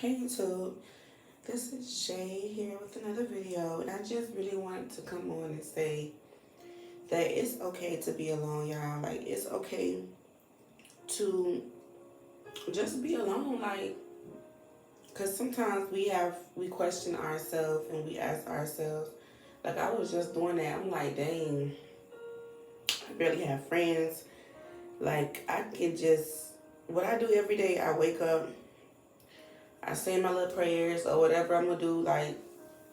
Hey YouTube, this is Jay here with another video, and I just really wanted to come on and say that it's okay to be alone, y'all. Like, it's okay to just be alone, like, because sometimes we question ourselves and we ask ourselves, like, I was just doing that. I'm like, dang, I barely have friends. Like, I can just, what I do every day, I wake up, I say my little prayers or whatever I'm gonna do, like,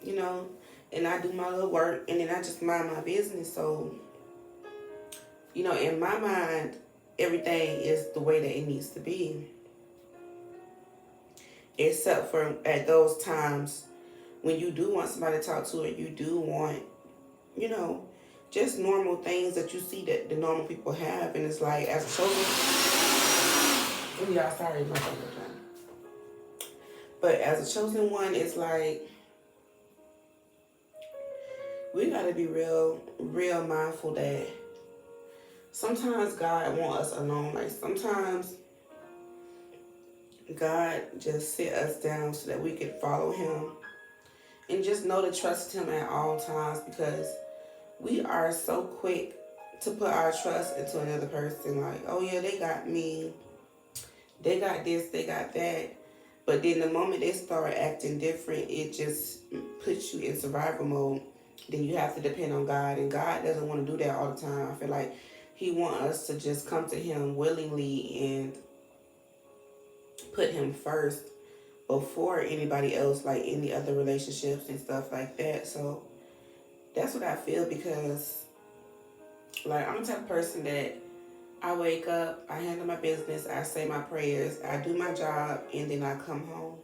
you know, and I do my little work and then I just mind my business. So, in my mind, everything is the way that it needs to be. Except for at those times when you do want somebody to talk to or you do want, you know, just normal things that you see that the normal people have. And it's like, as a chosen, oh yeah, sorry, my phone was on. But as a chosen one, it's like, we gotta be real mindful that sometimes God wants us alone. Like, sometimes God just sit us down so that we could follow him and just know to trust him at all times, because we are so quick to put our trust into another person. Like, oh yeah, they got me, they got this, they got that. But then the moment they start acting different, it just puts you in survival mode. Then you have to depend on God, and God doesn't want to do that all the time. I feel like he wants us to just come to him willingly and put him first before anybody else, like any other relationships and stuff like that. So that's what I feel, because like, I'm the type of person that I wake up, I handle my business, I say my prayers, I do my job, and then I come home.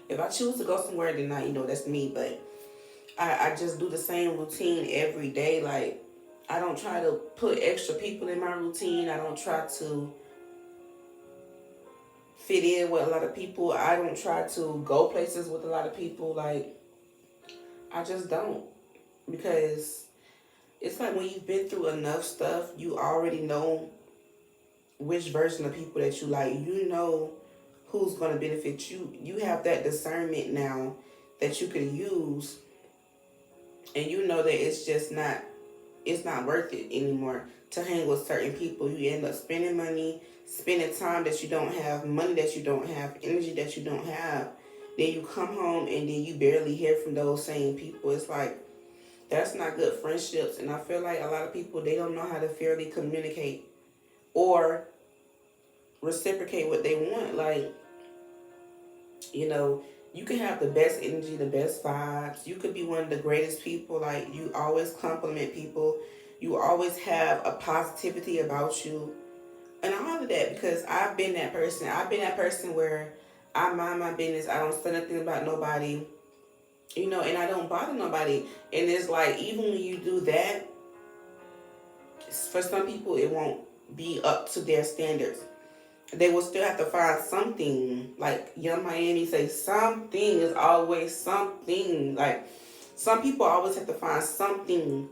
If I choose to go somewhere, then that's me. But I just do the same routine every day. Like, I don't try to put extra people in my routine. I don't try to fit in with a lot of people. I don't try to go places with a lot of people. Like, I just don't. Because it's like, when you've been through enough stuff, you already know which version of people that you like. You know who's going to benefit you. You have that discernment now that you can use, and you know that it's not worth it anymore to hang with certain people. You end up spending money, spending time that you don't have, money that you don't have, energy that you don't have. Then you come home and then you barely hear from those same people. It's like, that's not good friendships. And I feel like a lot of people, they don't know how to fairly communicate or reciprocate what they want. Like, you can have the best energy, the best vibes. You could be one of the greatest people. Like, you always compliment people. You always have a positivity about you. And all of that, because I've been that person. I've been that person where I mind my business. I don't say nothing about nobody, and I don't bother nobody. And it's like, even when you do that, for some people, it won't be up to their standards. They will still have to find something. Like Young Miami say, something is always something. Like, some people always have to find something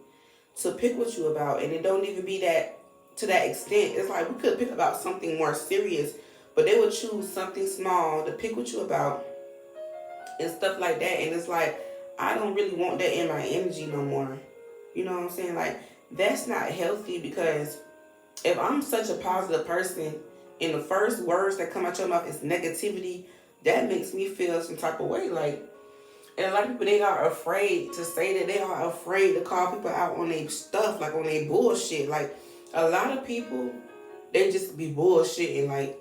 to pick with you about, and it don't even be that to that extent. It's like, we could pick about something more serious, but they would choose something small to pick with you about and stuff like that. And it's like, I don't really want that in my energy no more. You know what I'm saying? Like, that's not healthy, because if I'm such a positive person and the first words that come out your mouth is negativity, that makes me feel some type of way. Like, and a lot of people, they are afraid to say that. They are afraid to call people out on their stuff, like on their bullshit. Like, a lot of people, they just be bullshitting. Like,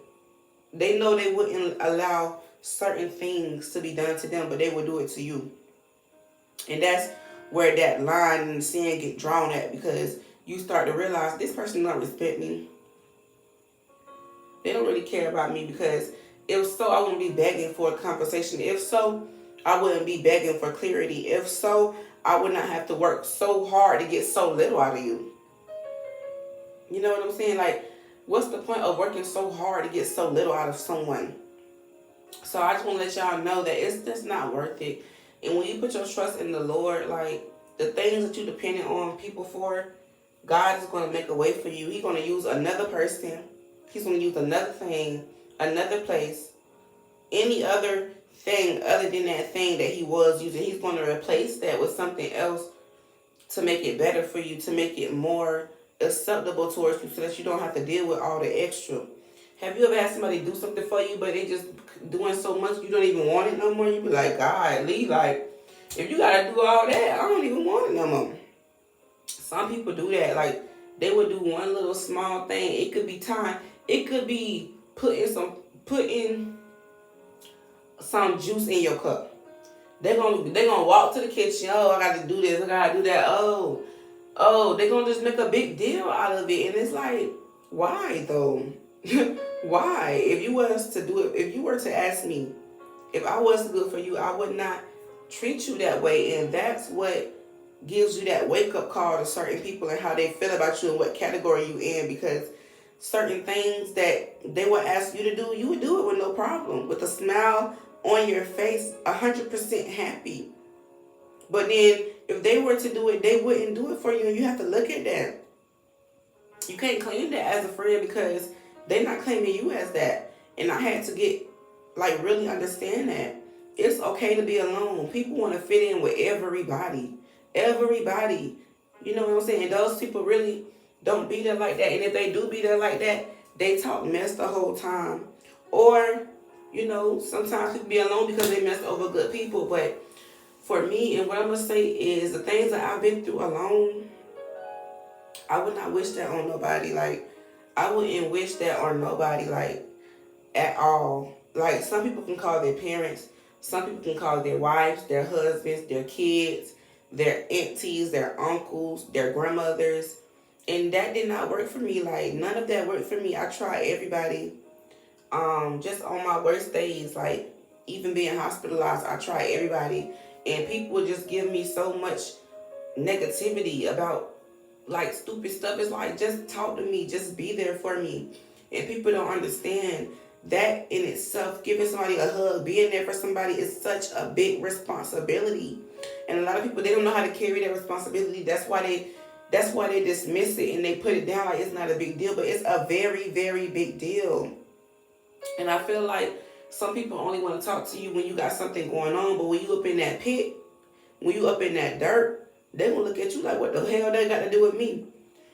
they know they wouldn't allow certain things to be done to them, but they would do it to you. And that's where that line in the sand get drawn at, because you start to realize, this person don't respect me. They don't really care about me, because if so, I wouldn't be begging for a conversation. If so, I wouldn't be begging for clarity. If so, I would not have to work so hard to get so little out of you. You know what I'm saying? Like, what's the point of working so hard to get so little out of someone? So I just want to let y'all know that it's just not worth it. And when you put your trust in the Lord, like, the things that you dependent on people for, God is going to make a way for you. He's going to use another person. He's going to use another thing, another place, any other thing other than that thing that he was using. He's going to replace that with something else to make it better for you, to make it more acceptable towards you so that you don't have to deal with all the extra. Have you ever had somebody do something for you, but they just doing so much you don't even want it no more? You be like, God, Lee, like, if you gotta do all that, I don't even want it no more. Some people do that. Like, they would do one little small thing. It could be time. It could be putting some juice in your cup. They're gonna walk to the kitchen. Oh, I got to do this. I got to do that. Oh, they're gonna just make a big deal out of it, and it's like, why though? Why? If you were to ask me, if I was to do it for you, I would not treat you that way, and that's what gives you that wake up call to certain people and how they feel about you and what category you in, because certain things that they would ask you to do, you would do it with no problem, with a smile on your face, 100% happy. But then if they were to do it, they wouldn't do it for you, and you have to look at that. You can't claim that as a friend because they're not claiming you as that. And I had to really understand that it's okay to be alone. People want to fit in with everybody. Everybody. You know what I'm saying? Those people really don't be there like that. And if they do be there like that, they talk mess the whole time. Or, sometimes people be alone because they mess over good people. But for me, and what I'm going to say is the things that I've been through alone, I would not wish that on nobody. Like, I wouldn't wish that on nobody, like, at all. Like, some people can call their parents. Some people can call their wives, their husbands, their kids, their aunties, their uncles, their grandmothers. And that did not work for me. Like, none of that worked for me. I tried everybody. Just on my worst days, like, even being hospitalized, I tried everybody. And people would just give me so much negativity about, like, stupid stuff. It's like, just talk to me. Just be there for me. And people don't understand that in itself, giving somebody a hug, being there for somebody is such a big responsibility. And a lot of people, they don't know how to carry that responsibility. That's why they dismiss it and they put it down like it's not a big deal. But it's a very, very big deal. And I feel like some people only want to talk to you when you got something going on. But when you up in that pit, when you up in that dirt, they will look at you like, what the hell they got to do with me?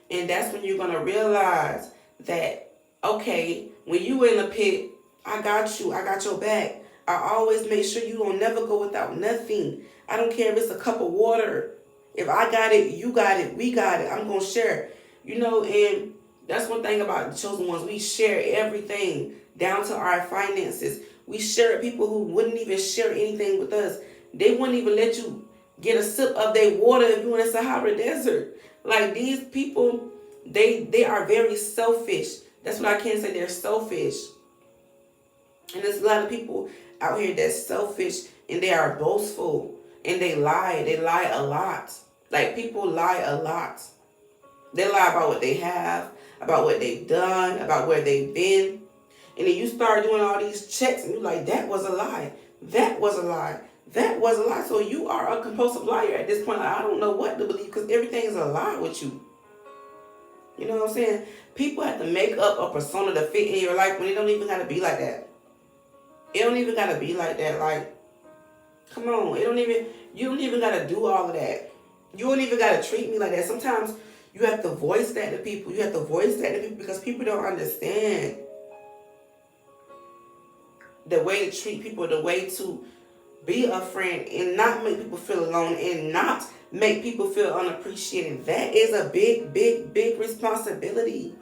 And that's when you're going to realize that, okay, when you in the pit, I got you. I got your back. I always make sure you don't never go without nothing. I don't care if it's a cup of water. If I got it, you got it, we got it. I'm going to share. And that's one thing about the chosen ones. We share everything down to our finances. We share it. People who wouldn't even share anything with us. They wouldn't even let you get a sip of their water if you in the Sahara Desert. Like, these people, they are very selfish. That's what I can say. They're selfish. And there's a lot of people out here that's selfish and they are boastful and they lie. They lie a lot. Like, people lie a lot. They lie about what they have, about what they've done, about where they've been. And then you start doing all these checks and you're like, that was a lie. That was a lie. That was a lie. So you are a compulsive liar at this point. Like, I don't know what to believe because everything is a lie with you. You know what I'm saying? People have to make up a persona to fit in your life when it don't even got to be like that. It don't even got to be like that. Like, come on. You don't even got to do all of that. You don't even got to treat me like that. Sometimes you have to voice that to people. You have to voice that to people because people don't understand the way to treat people, the way to be a friend and not make people feel alone and not make people feel unappreciated. That is a big, big, big responsibility.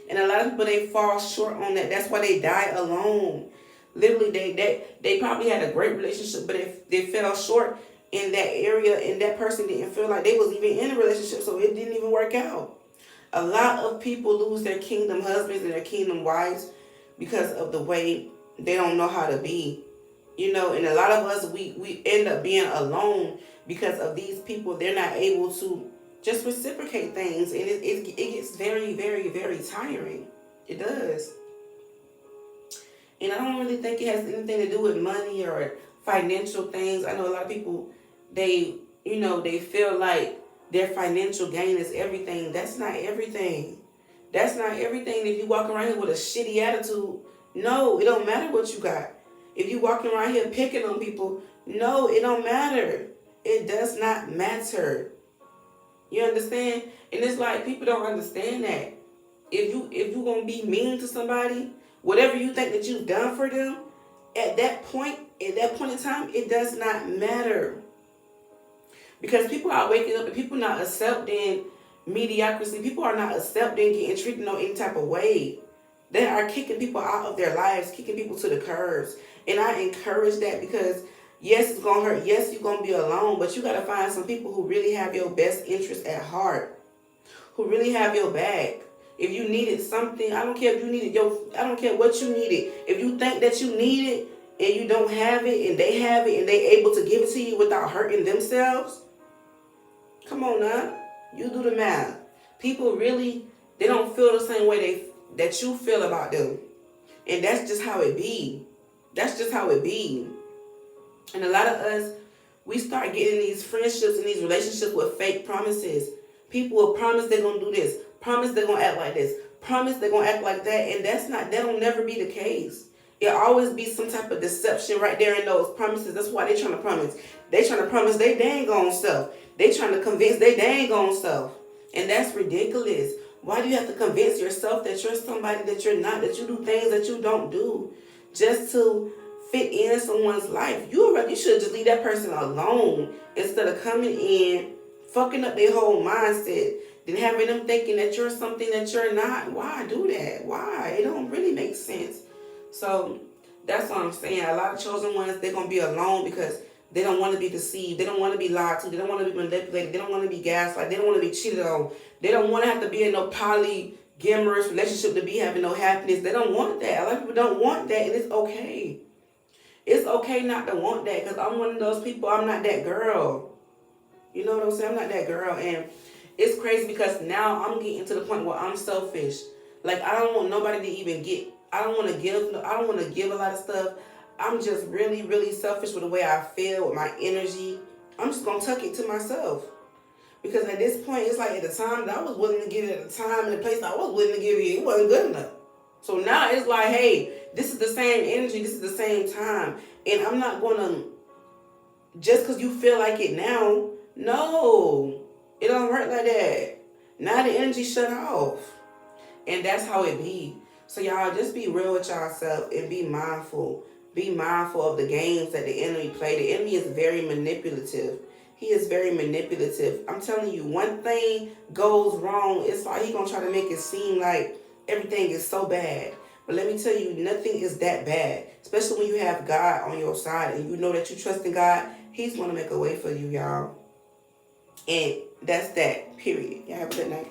And a lot of people, they fall short on that. That's why they die alone. Literally, they probably had a great relationship, but if they fell short in that area and that person didn't feel like they was even in a relationship, so it didn't even work out. A lot of people lose their kingdom husbands and their kingdom wives because of the way they don't know how to be. And a lot of us, we end up being alone because of these people. They're not able to just reciprocate things. And it gets very, very, very tiring. It does. And I don't really think it has anything to do with money or financial things. I know a lot of people, they feel like their financial gain is everything. That's not everything. That's not everything. If you walk around here with a shitty attitude, no, it don't matter what you got. If you walking around here picking on people, no, it don't matter. It does not matter. You understand? And it's like people don't understand that. If you gonna be mean to somebody, whatever you think that you've done for them, at that point in time, it does not matter. Because people are waking up and people not accepting mediocrity. People are not accepting getting treated in any type of way. They are kicking people out of their lives, kicking people to the curves. And I encourage that because yes, it's gonna hurt. Yes, you're gonna be alone, but you gotta find some people who really have your best interest at heart, who really have your back. If you needed something, I don't care if you needed I don't care what you needed. If you think that you need it and you don't have it and they have it and they able to give it to you without hurting themselves, come on now. You do the math. People really, they don't feel the same way that you feel about them. And that's just how it be. That's just how it be. And a lot of us, we start getting these friendships and these relationships with fake promises. People will promise they're going to do this. Promise they're going to act like this. Promise they're going to act like that. And that'll never be the case. It'll always be some type of deception right there in those promises. That's why they're trying to promise. They trying to promise they dang on stuff. They trying to convince they dang on stuff. And that's ridiculous. Why do you have to convince yourself that you're somebody that you're not, that you do things that you don't do just to fit in someone's life? You should just leave that person alone instead of coming in, fucking up their whole mindset, then having them thinking that you're something that you're not. Why do that? Why? It don't really make sense. So that's what I'm saying. A lot of chosen ones, they're going to be alone because they don't want to be deceived. They don't want to be lied to. They don't want to be manipulated. They don't want to be gaslighted. They don't want to be cheated on. They don't want to have to be in no polygamous relationship to be having no happiness. They don't want that. A lot of people don't want that, and it's okay. It's okay not to want that because I'm one of those people. I'm not that girl. You know what I'm saying? I'm not that girl. And it's crazy because now I'm getting to the point where I'm selfish. Like, I don't want nobody to even get, I don't want to give a lot of stuff. I'm just really, really selfish with the way I feel, with my energy. I'm just going to tuck it to myself. Because at this point, it's like at the time that I was willing to give it, at the time and the place I was willing to give it, it wasn't good enough. So now it's like, hey, this is the same energy, this is the same time. And I'm not going to, just because you feel like it now, no, it don't work like that. Now the energy shut off. And that's how it be. So y'all just be real with yourself and be mindful. Be mindful of the games that the enemy play. The enemy is very manipulative. He is very manipulative. I'm telling you, one thing goes wrong, it's like he's going to try to make it seem like everything is so bad. But let me tell you, nothing is that bad. Especially when you have God on your side and you know that you trust in God. He's going to make a way for you, y'all. And that's that, period. Y'all have a good night.